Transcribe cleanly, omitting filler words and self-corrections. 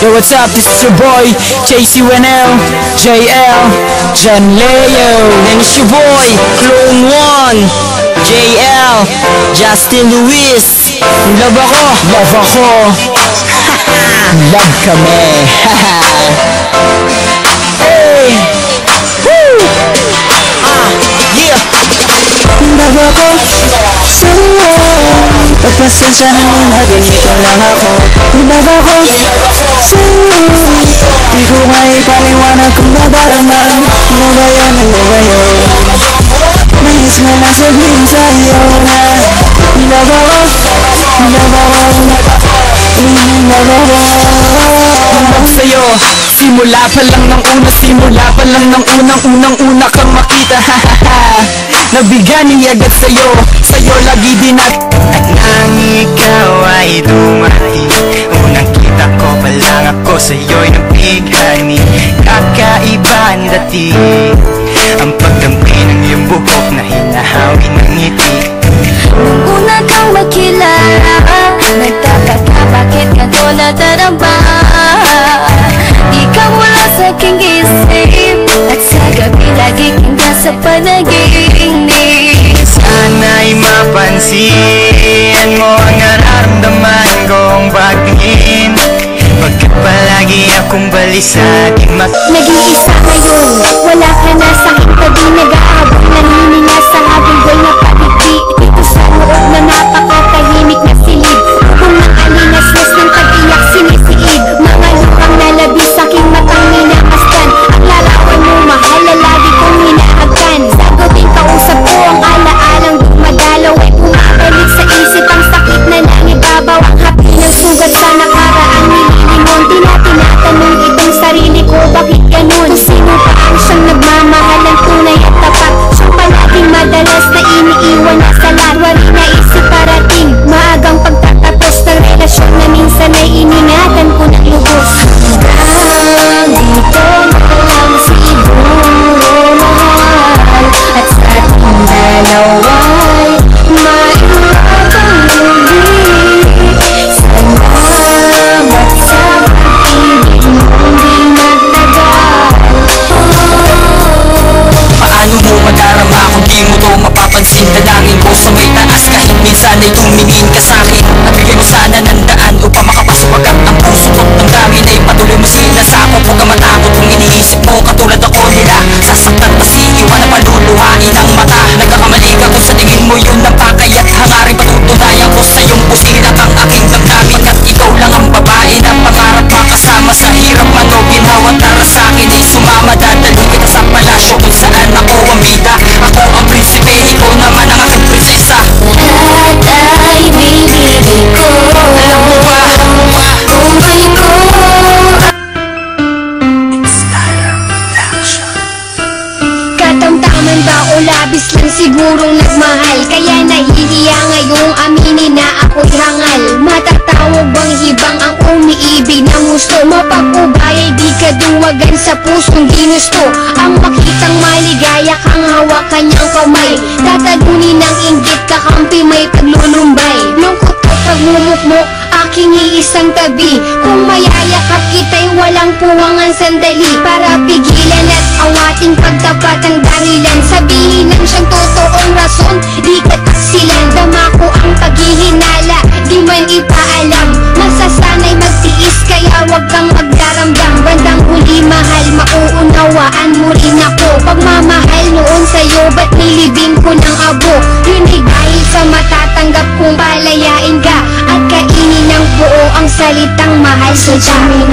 Yo, what's up? This is your boy JCWNL, JL, John Leo. And it's your boy Clone One, JL, Justin Luis. Love ako, love ako. Love kami. Hey! Woo! Yeah. Love ako sa'yo. Pagpasensyahan mo na ganito lang ako. Love ako sa'yo. Di ko nga ipaliwanag kung nadarama. Ano ba yun, ano ba yun? Nais mo lang sabihin sa'yo na love ako, love ako, love ako sa'yo. Simula pa lang ng una, simula pa lang ng unang-una kang makita. Nabigani agad sa'yo, sa'yo lagi din at nang ikaw ay dumating, unang kita ko pa lang ako sa'yo'y nabighani. Kakaiba ang dating, ang pagdampi ng iyong buhok na hinahawi ng ngiti. Una kang makilala, nagtataka bakit ganito nadarama. Ikaw wala sa aking isip, at sa gabi lagi kang nasa panaginip. Sana'y mapansin mo ang nararamdaman kong bagin, pagkat palagi akong balisa di Nag-iisa ngayon, wala ka na sa aking tabi. Nag-aabot, nanininga sa habol na paligid. Dito sa loob na napakatahimik na silid, kung nakalinasnas ng tag-iyak sinisiid. Mga lukang nalabi sa aking matang minamasdan. Ang larawan mo mahal na lagi kong hinahagkan. Sa gawing kausap ko ang alaalang dumadalaw ay pumabalik sa isip ang sakit na nangibabaw. Ang hapi ng sugat sa nakaraan nililingon. Di na tinatanong itong sarili ko, bakit ganun? Kung sino pa ang siyang nagmamahal ng tunay at tapat, siyang palaging madalas na iniiwan na sa lahat. Wari na isip parating, maagang pagtatapos ng relasyon na minsan ay iningatan ko ng lubos. Hanggang dito na lang siguro mahal, at sa ating dalawa'y mairapang muli. Salamat sa pag-ibig mong di nagtagal. Paano mo madarama kung di mo to mapapansin? Dalangin ko sa may taas kahit minsan ay tumingin ka sa'kin. Nabigay mo sana ng daan upang makapasok agad ang puso ko't damdamin ay patuloy mo sinasakop. Huwag ka matakot kung iniisip mo katulad ako nila. Sasaktan pa si iwan na paluluhain ang mata. Nagkakamali ka kung sa tingin mo yun ang pakayat. Hangarin patutunayan ko sa iyong pusina kang aking damdamin. At ikaw lang ang babae na pangarap makasama sa hirap man o ginawa. Tara sa'kin ay sumama, dadalhin kita sa palasyo kung saan ako ang bida. Ako ang prinsipe, ikaw naman ang aking prinsesa. At ay bibigay ko, Alam mo ba? buhay ko. Katamtaman ba o labis lang sigurong nagmahal, kaya nahihiya ngayong aminin na ako'y hangal. Matatawag bang hibang ang umiibig ng gusto? Mapag-ubay ay di kaduwagan sa pusong ginusto. Ang makitang maligaya kang hawak kanyang kamay, tatalunin ng inggit kakampi may paglulumbay. Lungkot at pagmumukmok aking iisang tabi, kung mayayakap kita'y walang puwangan sandali. Para pigilan at awating pagtapat ang dahilan, sabihin ng siyang totoong rason, di ka taksilan. Dama ko ang paghihinala, di man ipaalam. Masasanay magtiis kaya wag kang magdaramdam. Bandang huli mahal, mauunawaan mo rin ako. Pagmamahal noon sa'yo, ba't nilibing ko ng abo? Yun ay dahil sa matatanggap kong palayain ka, at kainin ng buo ang salitang mahal sa dami.